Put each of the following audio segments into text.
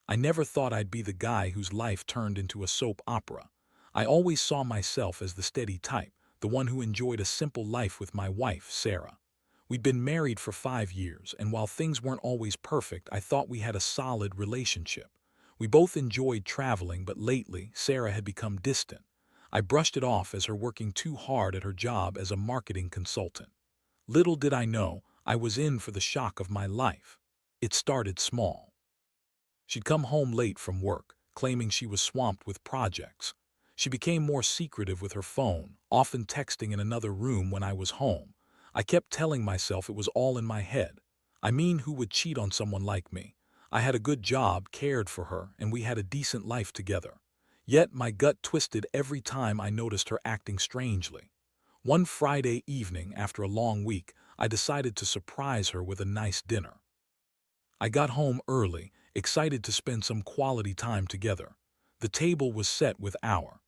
I never thought I'd be the guy whose life turned into a soap opera. I always saw myself as the steady type, the one who enjoyed a simple life with my wife, Sarah. We'd been married for 5 years, and while things weren't always perfect, I thought we had a solid relationship. We both enjoyed traveling, but lately, Sarah had become distant. I brushed it off as her working too hard at her job as a marketing consultant. Little did I know, I was in for the shock of my life. It started small. She'd come home late from work, claiming she was swamped with projects. She became more secretive with her phone, often texting in another room when I was home. I kept telling myself it was all in my head. I mean, who would cheat on someone like me? I had a good job, cared for her, and we had a decent life together. Yet my gut twisted every time I noticed her acting strangely. One Friday evening, after a long week, I decided to surprise her with a nice dinner. I got home early, excited to spend some quality time together. The table was set with our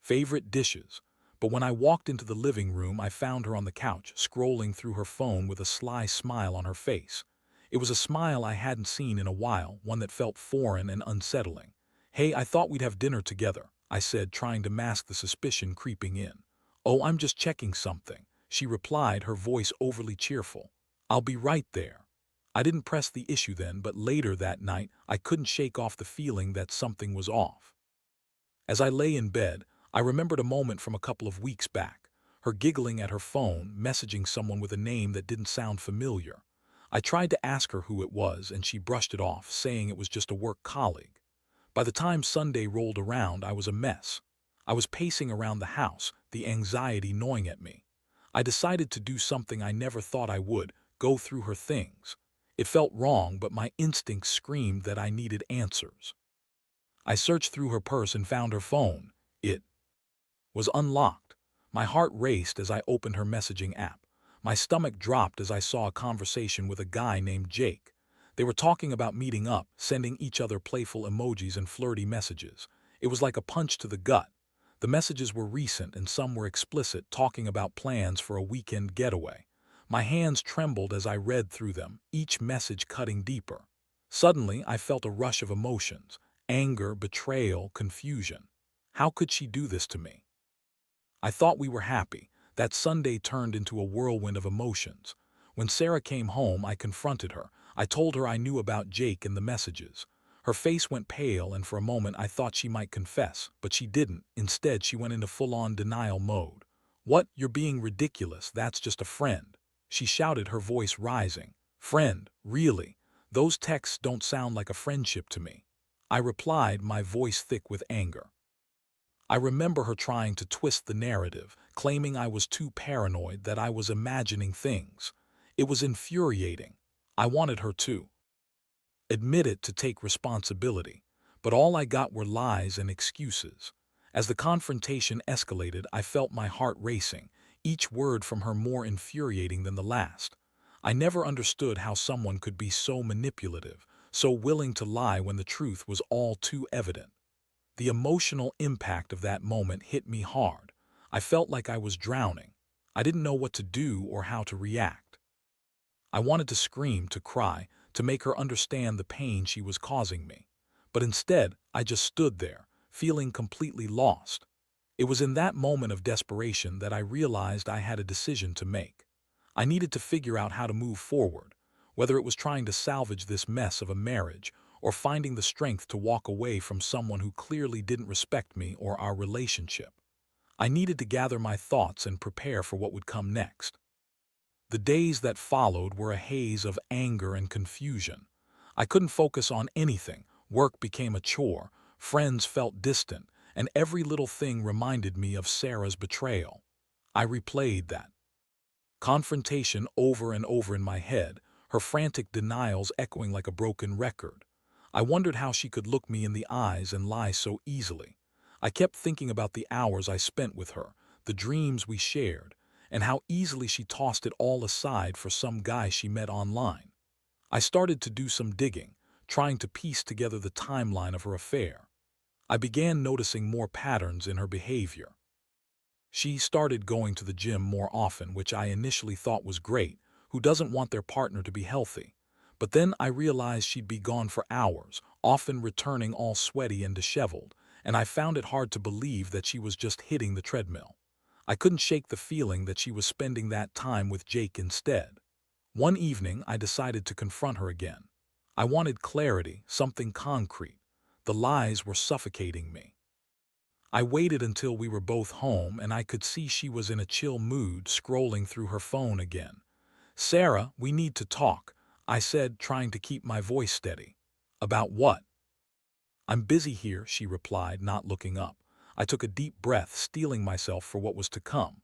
favorite dishes, but when I walked into the living room, I found her on the couch, scrolling through her phone with a sly smile on her face. It was a smile I hadn't seen in a while, one that felt foreign and unsettling. "Hey, I thought we'd have dinner together," I said, trying to mask the suspicion creeping in. "Oh, I'm just checking something," she replied, her voice overly cheerful. "I'll be right there." I didn't press the issue then, but later that night, I couldn't shake off the feeling that something was off. As I lay in bed, I remembered a moment from a couple of weeks back, her giggling at her phone, messaging someone with a name that didn't sound familiar. I tried to ask her who it was, and she brushed it off, saying it was just a work colleague. By the time Sunday rolled around, I was a mess. I was pacing around the house, the anxiety gnawing at me. I decided to do something I never thought I would, go through her things. It felt wrong, but my instincts screamed that I needed answers. I searched through her purse and found her phone. It was unlocked. My heart raced as I opened her messaging app. My stomach dropped as I saw a conversation with a guy named Jake. They were talking about meeting up, sending each other playful emojis and flirty messages. It was like a punch to the gut. The messages were recent and some were explicit, talking about plans for a weekend getaway. My hands trembled as I read through them, each message cutting deeper. Suddenly, I felt a rush of emotions: anger, betrayal, confusion. How could she do this to me? I thought we were happy. That Sunday turned into a whirlwind of emotions. When Sarah came home, I confronted her. I told her I knew about Jake and the messages. Her face went pale, and for a moment I thought she might confess, but she didn't. Instead, she went into full-on denial mode. "What? You're being ridiculous. That's just a friend," she shouted, her voice rising. "Friend? Really? Those texts don't sound like a friendship to me." I replied, my voice thick with anger. I remember her trying to twist the narrative, claiming I was too paranoid, that I was imagining things. It was infuriating. I wanted her to admit it, to take responsibility, but all I got were lies and excuses. As the confrontation escalated, I felt my heart racing, each word from her more infuriating than the last. I never understood how someone could be so manipulative, so willing to lie when the truth was all too evident. The emotional impact of that moment hit me hard. I felt like I was drowning. I didn't know what to do or how to react. I wanted to scream, to cry, to make her understand the pain she was causing me. But instead, I just stood there, feeling completely lost. It was in that moment of desperation that I realized I had a decision to make. I needed to figure out how to move forward, whether it was trying to salvage this mess of a marriage or finding the strength to walk away from someone who clearly didn't respect me or our relationship. I needed to gather my thoughts and prepare for what would come next. The days that followed were a haze of anger and confusion. I couldn't focus on anything. Work became a chore, friends felt distant, and every little thing reminded me of Sarah's betrayal. I replayed that confrontation over and over in my head, her frantic denials echoing like a broken record. I wondered how she could look me in the eyes and lie so easily. I kept thinking about the hours I spent with her, the dreams we shared, and how easily she tossed it all aside for some guy she met online. I started to do some digging, trying to piece together the timeline of her affair. I began noticing more patterns in her behavior. She started going to the gym more often, which I initially thought was great. Who doesn't want their partner to be healthy? But then I realized she'd be gone for hours, often returning all sweaty and disheveled, and I found it hard to believe that she was just hitting the treadmill. I couldn't shake the feeling that she was spending that time with Jake instead. One evening, I decided to confront her again. I wanted clarity, something concrete. The lies were suffocating me. I waited until we were both home and I could see she was in a chill mood, scrolling through her phone again. "Sarah, we need to talk," I said, trying to keep my voice steady. "About what?" "I'm busy here," she replied, not looking up. I took a deep breath, steeling myself for what was to come.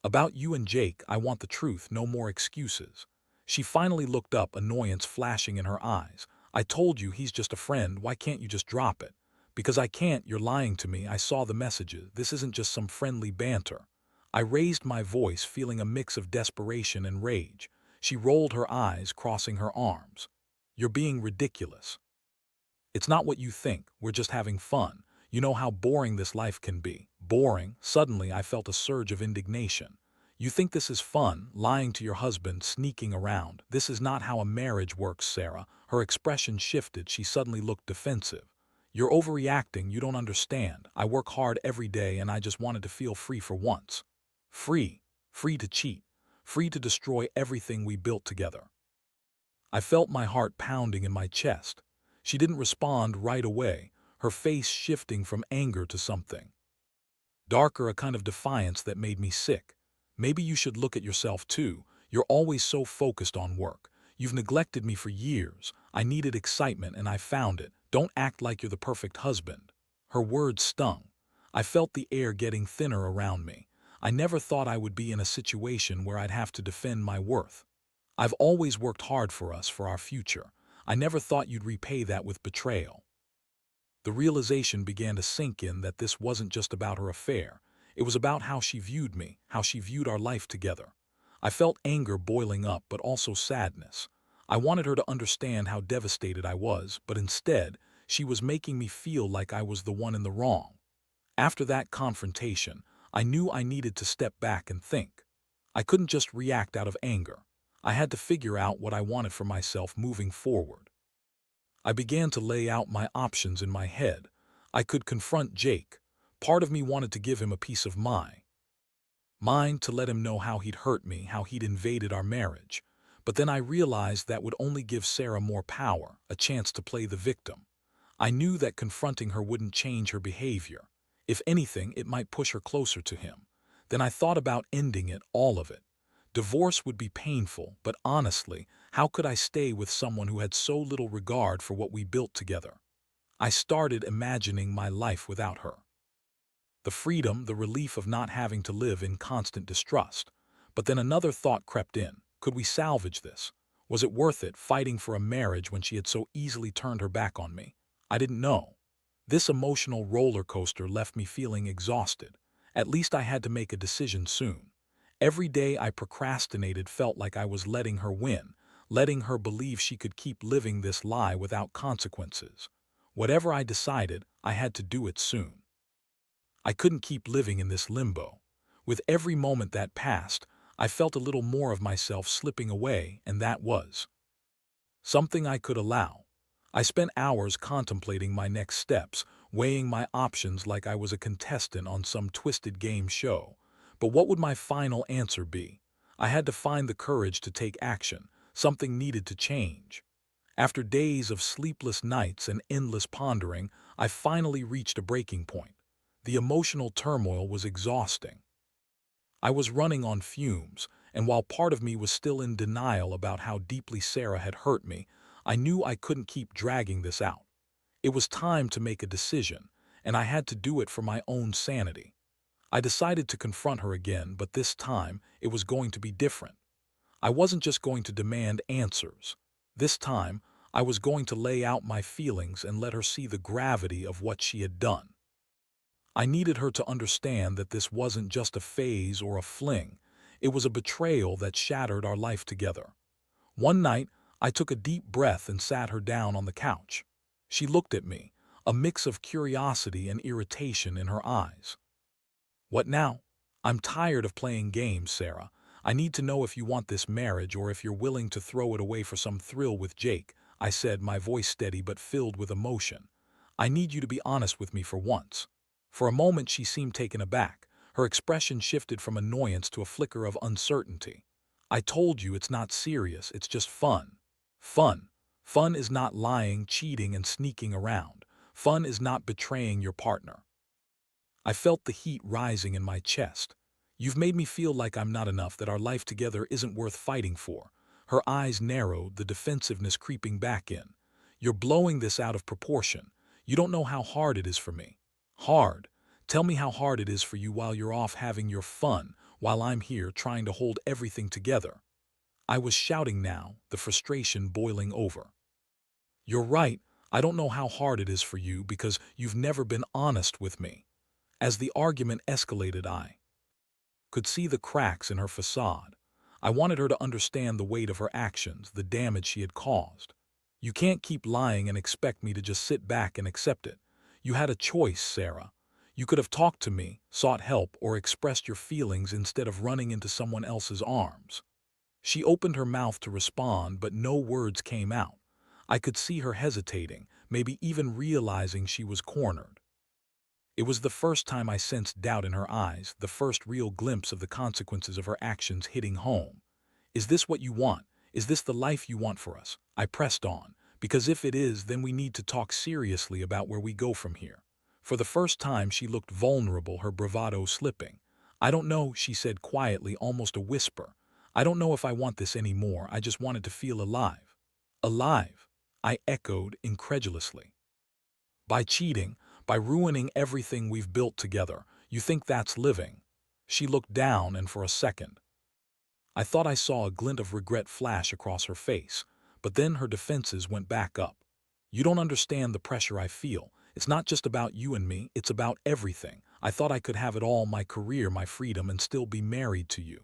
"About you and Jake, I want the truth, no more excuses." She finally looked up, annoyance flashing in her eyes. "I told you he's just a friend, why can't you just drop it?" "Because I can't, you're lying to me, I saw the messages, this isn't just some friendly banter." I raised my voice, feeling a mix of desperation and rage. She rolled her eyes, crossing her arms. "You're being ridiculous. It's not what you think, we're just having fun. You know how boring this life can be." Boring? Suddenly I felt a surge of indignation. "You think this is fun, lying to your husband, sneaking around? This is not how a marriage works, Sarah." Her expression shifted, she suddenly looked defensive. "You're overreacting, you don't understand. I work hard every day and I just wanted to feel free for once." Free. Free to cheat. Free to destroy everything we built together. I felt my heart pounding in my chest. She didn't respond right away, her face shifting from anger to something darker, a kind of defiance that made me sick. "Maybe you should look at yourself too. You're always so focused on work. You've neglected me for years. I needed excitement and I found it. Don't act like you're the perfect husband." Her words stung. I felt the air getting thinner around me. I never thought I would be in a situation where I'd have to defend my worth. "I've always worked hard for us, for our future. I never thought you'd repay that with betrayal." The realization began to sink in that this wasn't just about her affair. It was about how she viewed me, how she viewed our life together. I felt anger boiling up, but also sadness. I wanted her to understand how devastated I was, but instead, she was making me feel like I was the one in the wrong. After that confrontation, I knew I needed to step back and think. I couldn't just react out of anger. I had to figure out what I wanted for myself moving forward. I began to lay out my options in my head. I could confront Jake. Part of me wanted to give him a piece of mind to let him know how he'd hurt me, how he'd invaded our marriage. But then I realized that would only give Sarah more power, a chance to play the victim. I knew that confronting her wouldn't change her behavior. If anything, it might push her closer to him. Then I thought about ending it, all of it. Divorce would be painful, but honestly, how could I stay with someone who had so little regard for what we built together? I started imagining my life without her. The freedom, the relief of not having to live in constant distrust. But then another thought crept in. Could we salvage this? Was it worth it, fighting for a marriage when she had so easily turned her back on me? I didn't know. This emotional roller coaster left me feeling exhausted. At least I had to make a decision soon. Every day I procrastinated felt like I was letting her win, letting her believe she could keep living this lie without consequences. Whatever I decided, I had to do it soon. I couldn't keep living in this limbo. With every moment that passed, I felt a little more of myself slipping away, and that was something I could allow. I spent hours contemplating my next steps, weighing my options like I was a contestant on some twisted game show. But what would my final answer be? I had to find the courage to take action. Something needed to change. After days of sleepless nights and endless pondering, I finally reached a breaking point. The emotional turmoil was exhausting. I was running on fumes, and while part of me was still in denial about how deeply Sarah had hurt me, I knew I couldn't keep dragging this out. It was time to make a decision, and I had to do it for my own sanity. I decided to confront her again, but this time it was going to be different. I wasn't just going to demand answers. This time, I was going to lay out my feelings and let her see the gravity of what she had done. I needed her to understand that this wasn't just a phase or a fling. It was a betrayal that shattered our life together. One night, I took a deep breath and sat her down on the couch. She looked at me, a mix of curiosity and irritation in her eyes. "What now?" "I'm tired of playing games, Sarah. I need to know if you want this marriage or if you're willing to throw it away for some thrill with Jake, I said, my voice steady but filled with emotion. I need you to be honest with me for once. For a moment she seemed taken aback. Her expression shifted from annoyance to a flicker of uncertainty. I told you it's not serious, it's just fun. Fun. Fun is not lying, cheating, and sneaking around. Fun is not betraying your partner. I felt the heat rising in my chest. You've made me feel like I'm not enough, that our life together isn't worth fighting for. Her eyes narrowed, the defensiveness creeping back in. You're blowing this out of proportion. You don't know how hard it is for me. Hard. Tell me how hard it is for you while you're off having your fun, while I'm here trying to hold everything together. I was shouting now, the frustration boiling over. You're right, I don't know how hard it is for you because you've never been honest with me. As the argument escalated, I could see the cracks in her facade. I wanted her to understand the weight of her actions, the damage she had caused. You can't keep lying and expect me to just sit back and accept it. You had a choice, Sarah. You could have talked to me, sought help, or expressed your feelings instead of running into someone else's arms. She opened her mouth to respond, but no words came out. I could see her hesitating, maybe even realizing she was cornered. It was the first time I sensed doubt in her eyes, the first real glimpse of the consequences of her actions hitting home. Is this what you want? Is this the life you want for us? I pressed on, because if it is, then we need to talk seriously about where we go from here. For the first time she looked vulnerable, her bravado slipping. I don't know, she said quietly, almost a whisper. I don't know if I want this anymore, I just wanted to feel alive. Alive? I echoed incredulously. By cheating, by ruining everything we've built together, you think that's living? She looked down, and for a second, I thought I saw a glint of regret flash across her face, but then her defenses went back up. You don't understand the pressure I feel. It's not just about you and me, it's about everything. I thought I could have it all, my career, my freedom, and still be married to you.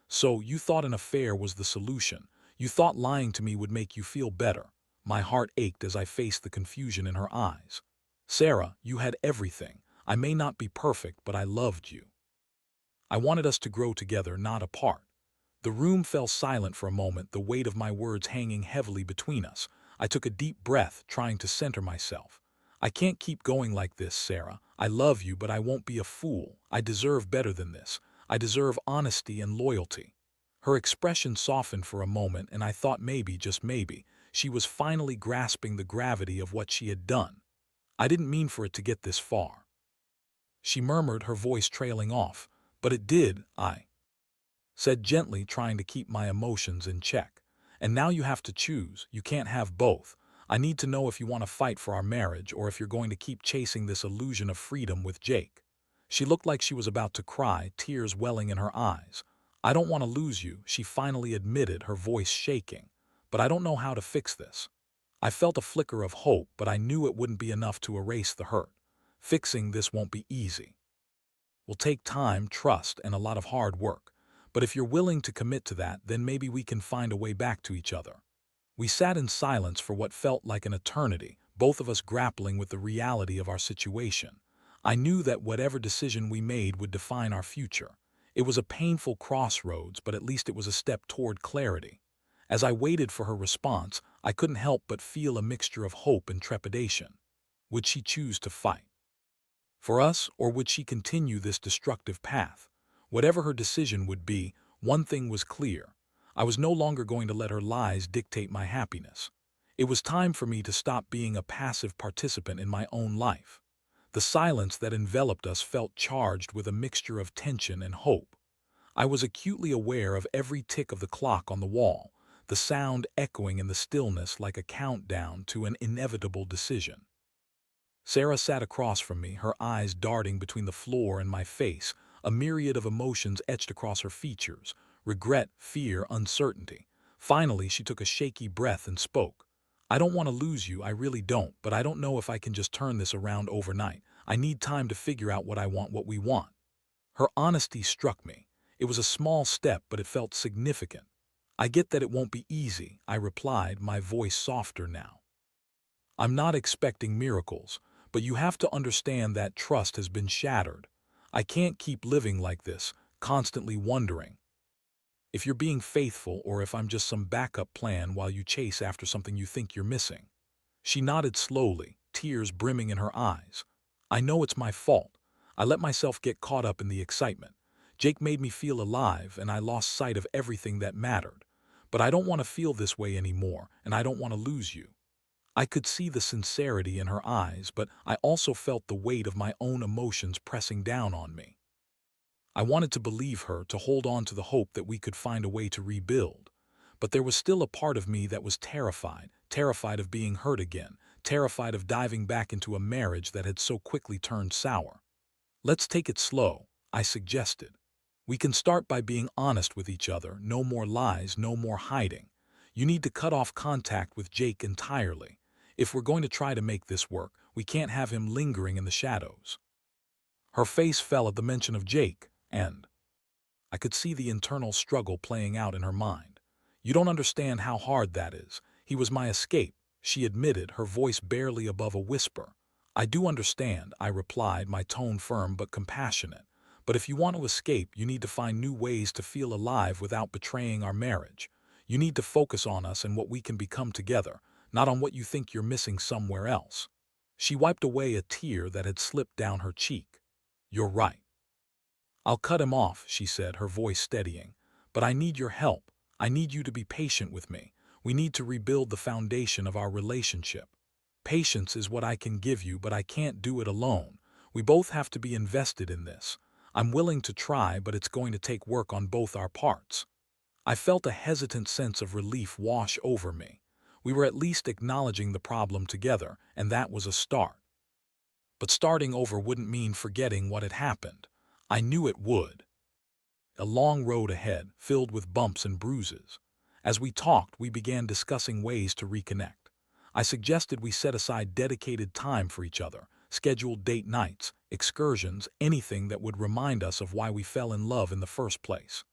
So you thought an affair was the solution. You thought lying to me would make you feel better. My heart ached as I faced the confusion in her eyes. Sarah, you had everything. I may not be perfect, but I loved you. I wanted us to grow together, not apart. The room fell silent for a moment, the weight of my words hanging heavily between us. I took a deep breath, trying to center myself. I can't keep going like this, Sarah. I love you, but I won't be a fool. I deserve better than this. I deserve honesty and loyalty. Her expression softened for a moment, and I thought maybe, just maybe, she was finally grasping the gravity of what she had done. I didn't mean for it to get this far, she murmured, her voice trailing off. But it did, I said gently, trying to keep my emotions in check. And now you have to choose. You can't have both. I need to know if you want to fight for our marriage or if you're going to keep chasing this illusion of freedom with Jake. She looked like she was about to cry, tears welling in her eyes. I don't want to lose you, she finally admitted, her voice shaking. But I don't know how to fix this. I felt a flicker of hope, but I knew it wouldn't be enough to erase the hurt. Fixing this won't be easy. Will take time, trust, and a lot of hard work. But if you're willing to commit to that, then maybe we can find a way back to each other. We sat in silence for what felt like an eternity, both of us grappling with the reality of our situation. I knew that whatever decision we made would define our future. It was a painful crossroads, but at least it was a step toward clarity. As I waited for her response, I couldn't help but feel a mixture of hope and trepidation. Would she choose to fight for us, or would she continue this destructive path? Whatever her decision would be, one thing was clear. I was no longer going to let her lies dictate my happiness. It was time for me to stop being a passive participant in my own life. The silence that enveloped us felt charged with a mixture of tension and hope. I was acutely aware of every tick of the clock on the wall, the sound echoing in the stillness like a countdown to an inevitable decision. Sarah sat across from me, her eyes darting between the floor and my face, a myriad of emotions etched across her features: regret, fear, uncertainty. Finally, she took a shaky breath and spoke. I don't want to lose you, I really don't, but I don't know if I can just turn this around overnight. I need time to figure out what I want, what we want. Her honesty struck me. It was a small step, but it felt significant. I get that it won't be easy, I replied, my voice softer now. I'm not expecting miracles, but you have to understand that trust has been shattered. I can't keep living like this, constantly wondering if you're being faithful or if I'm just some backup plan while you chase after something you think you're missing." She nodded slowly, tears brimming in her eyes. "I know it's my fault. I let myself get caught up in the excitement. Jake made me feel alive, and I lost sight of everything that mattered. But I don't want to feel this way anymore, and I don't want to lose you." I could see the sincerity in her eyes, but I also felt the weight of my own emotions pressing down on me. I wanted to believe her, to hold on to the hope that we could find a way to rebuild. But there was still a part of me that was terrified, terrified of being hurt again, terrified of diving back into a marriage that had so quickly turned sour. "Let's take it slow," I suggested. "We can start by being honest with each other, no more lies, no more hiding. You need to cut off contact with Jake entirely. If we're going to try to make this work, we can't have him lingering in the shadows." Her face fell at the mention of Jake, and I could see the internal struggle playing out in her mind. "You don't understand how hard that is. He was my escape," she admitted, her voice barely above a whisper. "I do understand," I replied, my tone firm but compassionate. "But if you want to escape, you need to find new ways to feel alive without betraying our marriage. You need to focus on us and what we can become together, not on what you think you're missing somewhere else." She wiped away a tear that had slipped down her cheek. "You're right. I'll cut him off," she said, her voice steadying. "But I need your help. I need you to be patient with me. We need to rebuild the foundation of our relationship. Patience is what I can give you, but I can't do it alone. We both have to be invested in this. I'm willing to try, but it's going to take work on both our parts." I felt a hesitant sense of relief wash over me. We were at least acknowledging the problem together, and that was a start. But starting over wouldn't mean forgetting what had happened. I knew it would. A long road ahead, filled with bumps and bruises. As we talked, we began discussing ways to reconnect. I suggested we set aside dedicated time for each other, scheduled date nights, excursions, anything that would remind us of why we fell in love in the first place.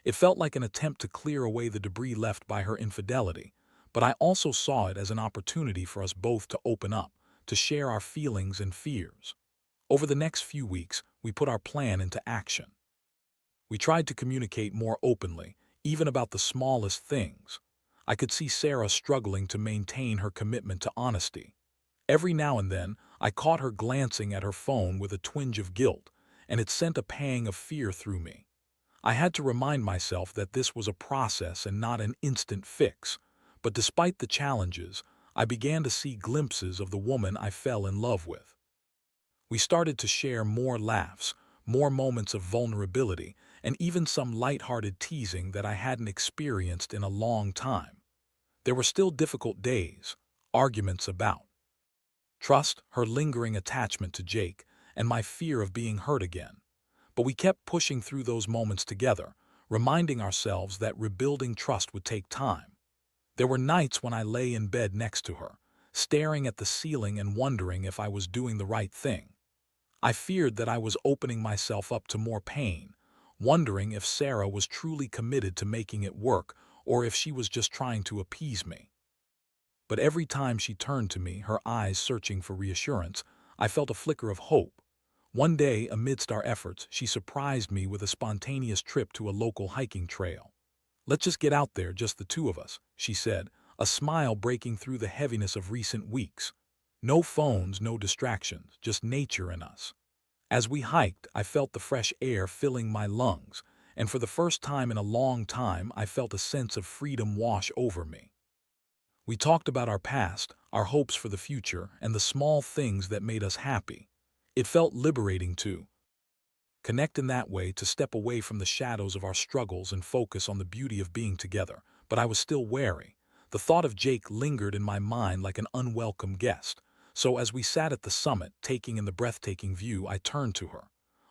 It felt like an attempt to clear away the debris left by her infidelity, but I also saw it as an opportunity for us both to open up, to share our feelings and fears. Over the next few weeks, we put our plan into action. We tried to communicate more openly, even about the smallest things. I could see Sarah struggling to maintain her commitment to honesty. Every now and then, I caught her glancing at her phone with a twinge of guilt, and it sent a pang of fear through me. I had to remind myself that this was a process and not an instant fix. But despite the challenges, I began to see glimpses of the woman I fell in love with. We started to share more laughs, more moments of vulnerability, and even some light-hearted teasing that I hadn't experienced in a long time. There were still difficult days, arguments about trust, her lingering attachment to Jake, and my fear of being hurt again. But we kept pushing through those moments together, reminding ourselves that rebuilding trust would take time. There were nights when I lay in bed next to her, staring at the ceiling and wondering if I was doing the right thing. I feared that I was opening myself up to more pain, wondering if Sarah was truly committed to making it work or if she was just trying to appease me. But every time she turned to me, her eyes searching for reassurance, I felt a flicker of hope. One day, amidst our efforts, she surprised me with a spontaneous trip to a local hiking trail. "Let's just get out there, just the two of us," she said, a smile breaking through the heaviness of recent weeks. "No phones, no distractions, just nature and us." As we hiked, I felt the fresh air filling my lungs, and for the first time in a long time, I felt a sense of freedom wash over me. We talked about our past, our hopes for the future, and the small things that made us happy. It felt liberating to connect in that way, to step away from the shadows of our struggles and focus on the beauty of being together. But I was still wary. The thought of Jake lingered in my mind like an unwelcome guest. So as we sat at the summit, taking in the breathtaking view, I turned to her.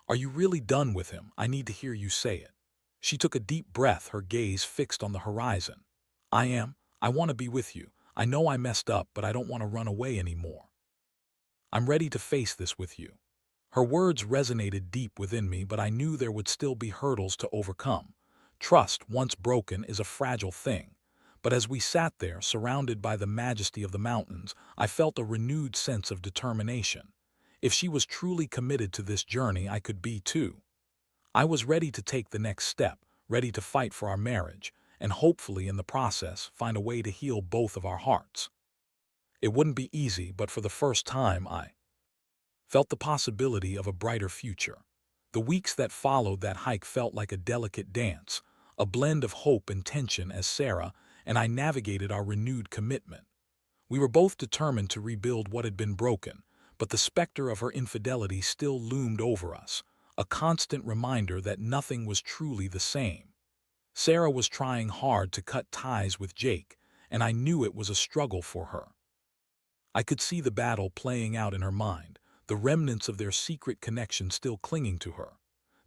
"Are you really done with him? I need to hear you say it." She took a deep breath, her gaze fixed on the horizon. "I am. I want to be with you. I know I messed up, but I don't want to run away anymore. I'm ready to face this with you." Her words resonated deep within me, but I knew there would still be hurdles to overcome. Trust, once broken, is a fragile thing. But as we sat there, surrounded by the majesty of the mountains, I felt a renewed sense of determination. If she was truly committed to this journey, I could be too. I was ready to take the next step, ready to fight for our marriage, and hopefully in the process find a way to heal both of our hearts. It wouldn't be easy, but for the first time I felt the possibility of a brighter future. The weeks that followed that hike felt like a delicate dance, a blend of hope and tension as Sarah and I navigated our renewed commitment. We were both determined to rebuild what had been broken, but the specter of her infidelity still loomed over us, a constant reminder that nothing was truly the same. Sarah was trying hard to cut ties with Jake, and I knew it was a struggle for her. I could see the battle playing out in her mind, the remnants of their secret connection still clinging to her.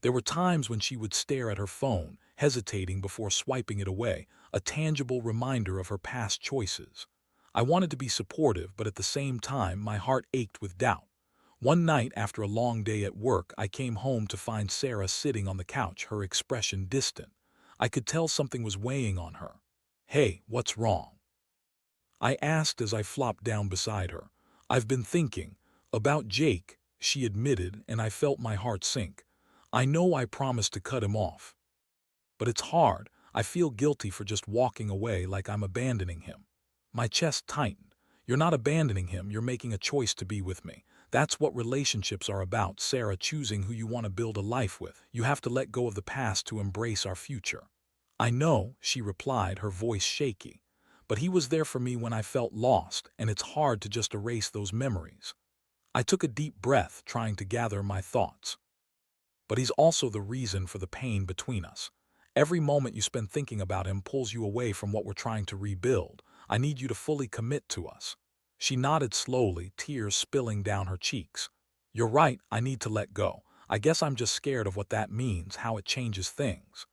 There were times when she would stare at her phone, hesitating before swiping it away, a tangible reminder of her past choices. I wanted to be supportive, but at the same time, my heart ached with doubt. One night after a long day at work, I came home to find Sarah sitting on the couch, her expression distant. I could tell something was weighing on her. "Hey, what's wrong?" I asked as I flopped down beside her. "I've been thinking about Jake," she admitted, and I felt my heart sink. "I know I promised to cut him off, but it's hard. I feel guilty for just walking away like I'm abandoning him." My chest tightened. "You're not abandoning him, you're making a choice to be with me. That's what relationships are about, Sarah, choosing who you want to build a life with. You have to let go of the past to embrace our future." "I know," she replied, her voice shaky. "But he was there for me when I felt lost, and it's hard to just erase those memories." I took a deep breath, trying to gather my thoughts. "But he's also the reason for the pain between us. Every moment you spend thinking about him pulls you away from what we're trying to rebuild. I need you to fully commit to us." She nodded slowly, tears spilling down her cheeks. "You're right, I need to let go. I guess I'm just scared of what that means, how it changes things."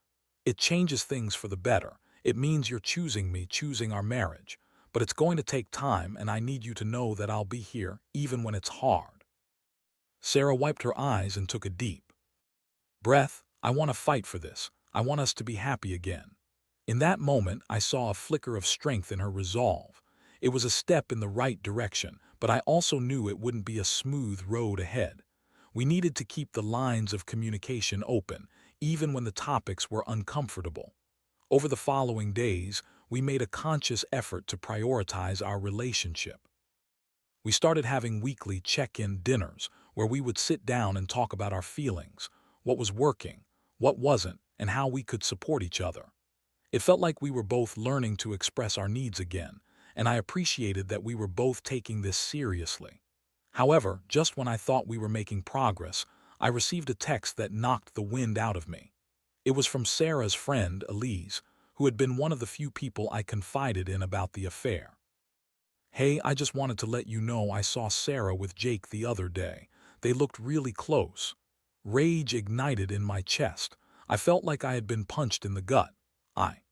"It changes things for the better. It means you're choosing me, choosing our marriage. But it's going to take time, and I need you to know that I'll be here, even when it's hard." Sarah wiped her eyes and took a deep breath. "I want to fight for this. I want us to be happy again." In that moment, I saw a flicker of strength in her resolve. It was a step in the right direction, but I also knew it wouldn't be a smooth road ahead. We needed to keep the lines of communication open, even when the topics were uncomfortable. Over the following days, we made a conscious effort to prioritize our relationship. We started having weekly check-in dinners where we would sit down and talk about our feelings, what was working, what wasn't, and how we could support each other. It felt like we were both learning to express our needs again, and I appreciated that we were both taking this seriously. However, just when I thought we were making progress, I received a text that knocked the wind out of me. It was from Sarah's friend, Elise, who had been one of the few people I confided in about the affair. "Hey, I just wanted to let you know I saw Sarah with Jake the other day. They looked really close." Rage ignited in my chest. I felt like I had been punched in the gut. I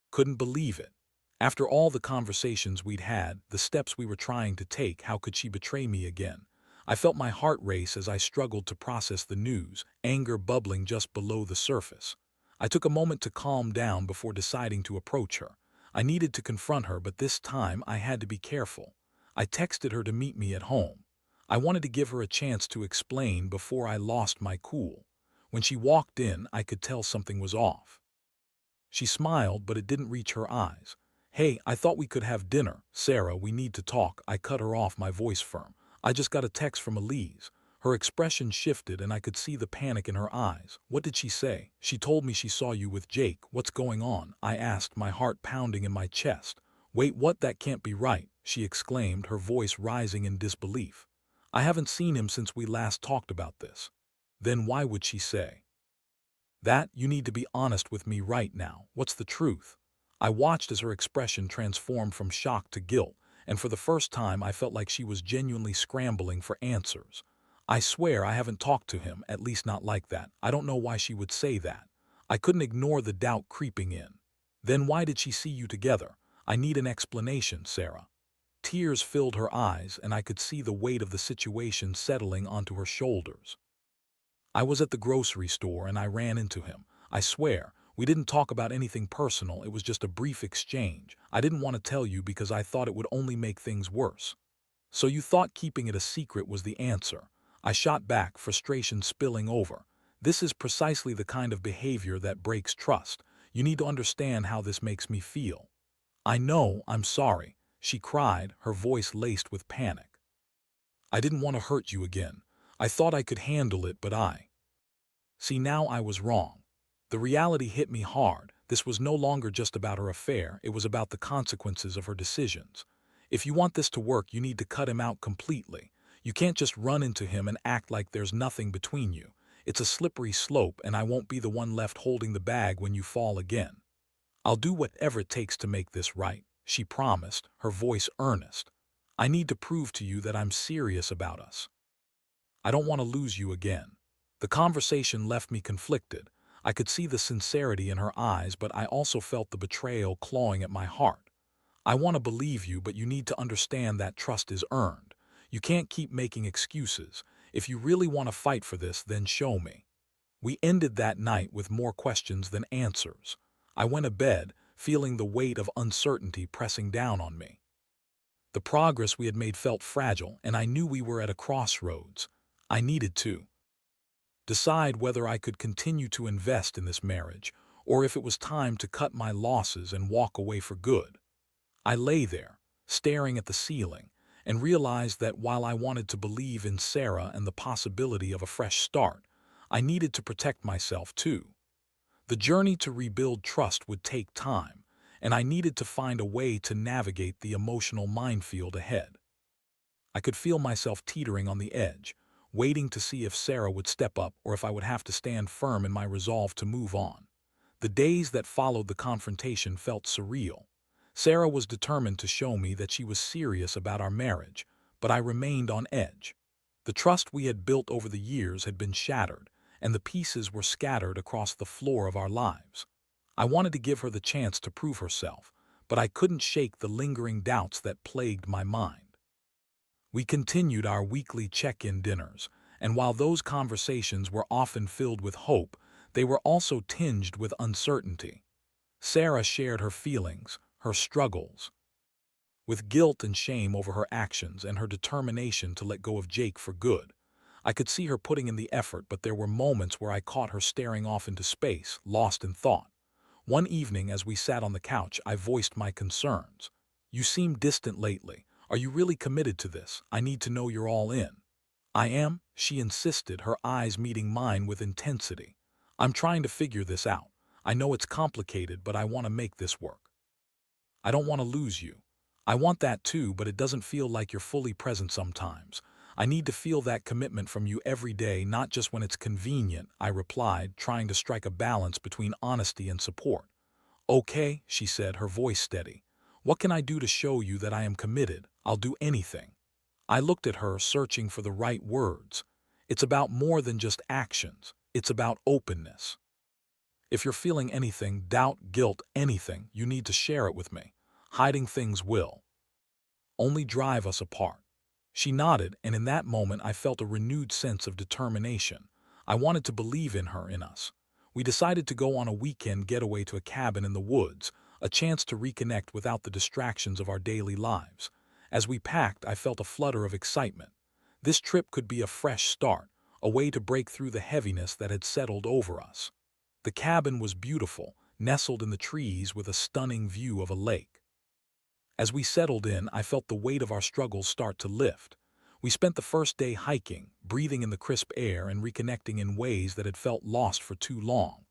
couldn't believe it. After all the conversations we'd had, the steps we were trying to take, how could she betray me again? I felt my heart race as I struggled to process the news, anger bubbling just below the surface. I took a moment to calm down before deciding to approach her. I needed to confront her, but this time I had to be careful. I texted her to meet me at home. I wanted to give her a chance to explain before I lost my cool. When she walked in, I could tell something was off. She smiled, but it didn't reach her eyes. "Hey, I thought we could have dinner. Sarah, we need to talk." I cut her off, my voice firm. "I just got a text from Elise." Her expression shifted and I could see the panic in her eyes. "What did she say?" "She told me she saw you with Jake. What's going on?" I asked, my heart pounding in my chest. "Wait, what? That can't be right," she exclaimed, her voice rising in disbelief. "I haven't seen him since we last talked about this." "Then why would she say that? You need to be honest with me right now. What's the truth?" I watched as her expression transformed from shock to guilt, and for the first time I felt like she was genuinely scrambling for answers. "I swear I haven't talked to him, at least not like that." I don't know why she would say that. I couldn't ignore the doubt creeping in. "Then why did she see you together?" "I need an explanation, Sarah." Tears filled her eyes, and I could see the weight of the situation settling onto her shoulders. "I was at the grocery store and I ran into him. I swear, we didn't talk about anything personal, it was just a brief exchange. I didn't want to tell you because I thought it would only make things worse." "So you thought keeping it a secret was the answer?" I shot back, frustration spilling over. This is precisely the kind of behavior that breaks trust. You need to understand how this makes me feel. I know, I'm sorry, she cried, her voice laced with panic. I didn't want to hurt you again. I thought I could handle it, but See, now I was wrong. The reality hit me hard. This was no longer just about her affair, it was about the consequences of her decisions. If you want this to work, you need to cut him out completely. You can't just run into him and act like there's nothing between you. It's a slippery slope, and I won't be the one left holding the bag when you fall again. I'll do whatever it takes to make this right, she promised, her voice earnest. I need to prove to you that I'm serious about us. I don't want to lose you again. The conversation left me conflicted. I could see the sincerity in her eyes, but I also felt the betrayal clawing at my heart. I want to believe you, but you need to understand that trust is earned. You can't keep making excuses. If you really want to fight for this, then show me. We ended that night with more questions than answers. I went to bed, feeling the weight of uncertainty pressing down on me. The progress we had made felt fragile, and I knew we were at a crossroads. I needed to decide whether I could continue to invest in this marriage, or if it was time to cut my losses and walk away for good. I lay there, staring at the ceiling, and realized that while I wanted to believe in Sarah and the possibility of a fresh start, I needed to protect myself too. The journey to rebuild trust would take time, and I needed to find a way to navigate the emotional minefield ahead. I could feel myself teetering on the edge, waiting to see if Sarah would step up or if I would have to stand firm in my resolve to move on. The days that followed the confrontation felt surreal. Sarah was determined to show me that she was serious about our marriage, but I remained on edge. The trust we had built over the years had been shattered, and the pieces were scattered across the floor of our lives. I wanted to give her the chance to prove herself, but I couldn't shake the lingering doubts that plagued my mind. We continued our weekly check-in dinners, and while those conversations were often filled with hope, they were also tinged with uncertainty. Sarah shared her feelings, her struggles, with guilt and shame over her actions and her determination to let go of Jake for good. I could see her putting in the effort, but there were moments where I caught her staring off into space, lost in thought. One evening, as we sat on the couch, I voiced my concerns. You seem distant lately. Are you really committed to this? I need to know you're all in. I am, she insisted, her eyes meeting mine with intensity. I'm trying to figure this out. I know it's complicated, but I want to make this work. I don't want to lose you. I want that too, but it doesn't feel like you're fully present sometimes. I need to feel that commitment from you every day, not just when it's convenient, I replied, trying to strike a balance between honesty and support. Okay, she said, her voice steady. What can I do to show you that I am committed? I'll do anything. I looked at her, searching for the right words. It's about more than just actions. It's about openness. If you're feeling anything, doubt, guilt, anything, you need to share it with me. Hiding things will only drive us apart. She nodded, and in that moment I felt a renewed sense of determination. I wanted to believe in her, in us. We decided to go on a weekend getaway to a cabin in the woods, a chance to reconnect without the distractions of our daily lives. As we packed, I felt a flutter of excitement. This trip could be a fresh start, a way to break through the heaviness that had settled over us. The cabin was beautiful, nestled in the trees with a stunning view of a lake. As we settled in, I felt the weight of our struggles start to lift. We spent the first day hiking, breathing in the crisp air and reconnecting in ways that had felt lost for too long.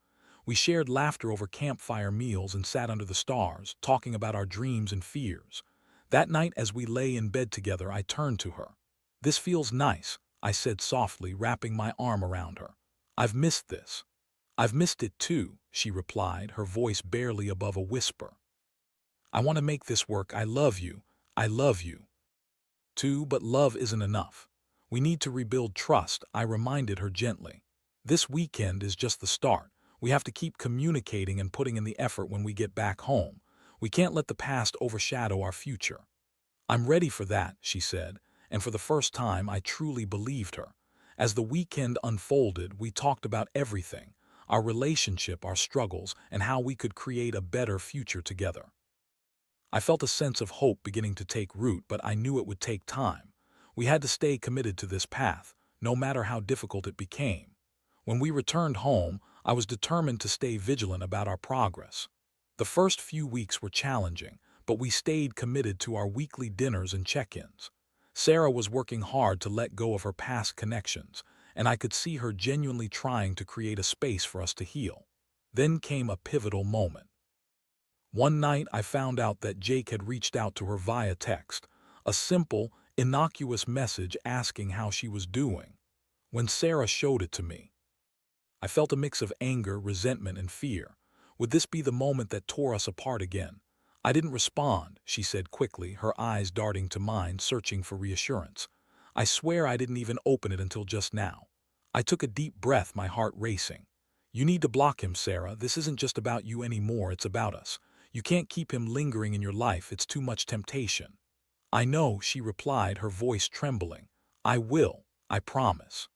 We shared laughter over campfire meals and sat under the stars, talking about our dreams and fears. That night, as we lay in bed together, I turned to her. This feels nice, I said softly, wrapping my arm around her. I've missed this. I've missed it too, she replied, her voice barely above a whisper. I want to make this work. I love you. I love you. Too, but love isn't enough. We need to rebuild trust, I reminded her gently. This weekend is just the start. We have to keep communicating and putting in the effort when we get back home. We can't let the past overshadow our future. I'm ready for that, she said, and for the first time I truly believed her. As the weekend unfolded, we talked about everything, our relationship, our struggles, and how we could create a better future together. I felt a sense of hope beginning to take root, but I knew it would take time. We had to stay committed to this path, no matter how difficult it became. When we returned home, I was determined to stay vigilant about our progress. The first few weeks were challenging, but we stayed committed to our weekly dinners and check-ins. Sarah was working hard to let go of her past connections, and I could see her genuinely trying to create a space for us to heal. Then came a pivotal moment. One night I found out that Jake had reached out to her via text, a simple, innocuous message asking how she was doing. When Sarah showed it to me, I felt a mix of anger, resentment, and fear. Would this be the moment that tore us apart again? I didn't respond, she said quickly, her eyes darting to mine, searching for reassurance. I swear I didn't even open it until just now. I took a deep breath, my heart racing. You need to block him, Sarah. This isn't just about you anymore, it's about us. You can't keep him lingering in your life, it's too much temptation. I know, she replied, her voice trembling. I will, I promise.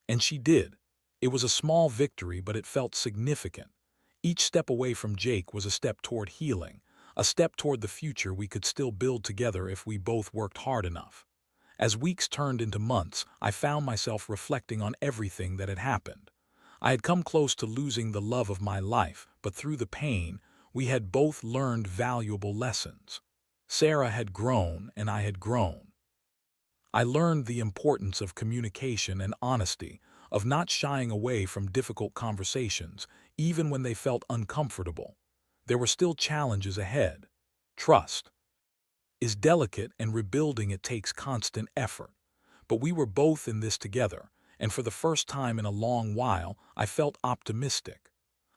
And she did. It was a small victory, but it felt significant. Each step away from Jake was a step toward healing, a step toward the future we could still build together if we both worked hard enough. As weeks turned into months, I found myself reflecting on everything that had happened. I had come close to losing the love of my life, but through the pain, we had both learned valuable lessons. Sarah had grown, and I had grown. I learned the importance of communication and honesty, of not shying away from difficult conversations, even when they felt uncomfortable. There were still challenges ahead. Trust is delicate, and rebuilding it takes constant effort. But we were both in this together, and for the first time in a long while, I felt optimistic.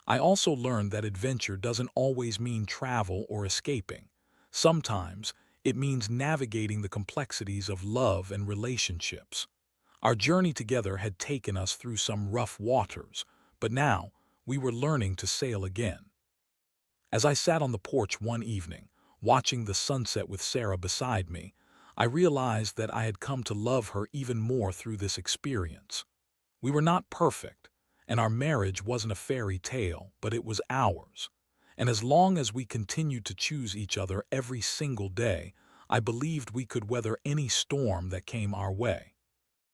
I also learned that adventure doesn't always mean travel or escaping. Sometimes, it means navigating the complexities of love and relationships. Our journey together had taken us through some rough waters, but now we were learning to sail again. As I sat on the porch one evening, watching the sunset with Sarah beside me, I realized that I had come to love her even more through this experience. We were not perfect, and our marriage wasn't a fairy tale, but it was ours. And as long as we continued to choose each other every single day, I believed we could weather any storm that came our way.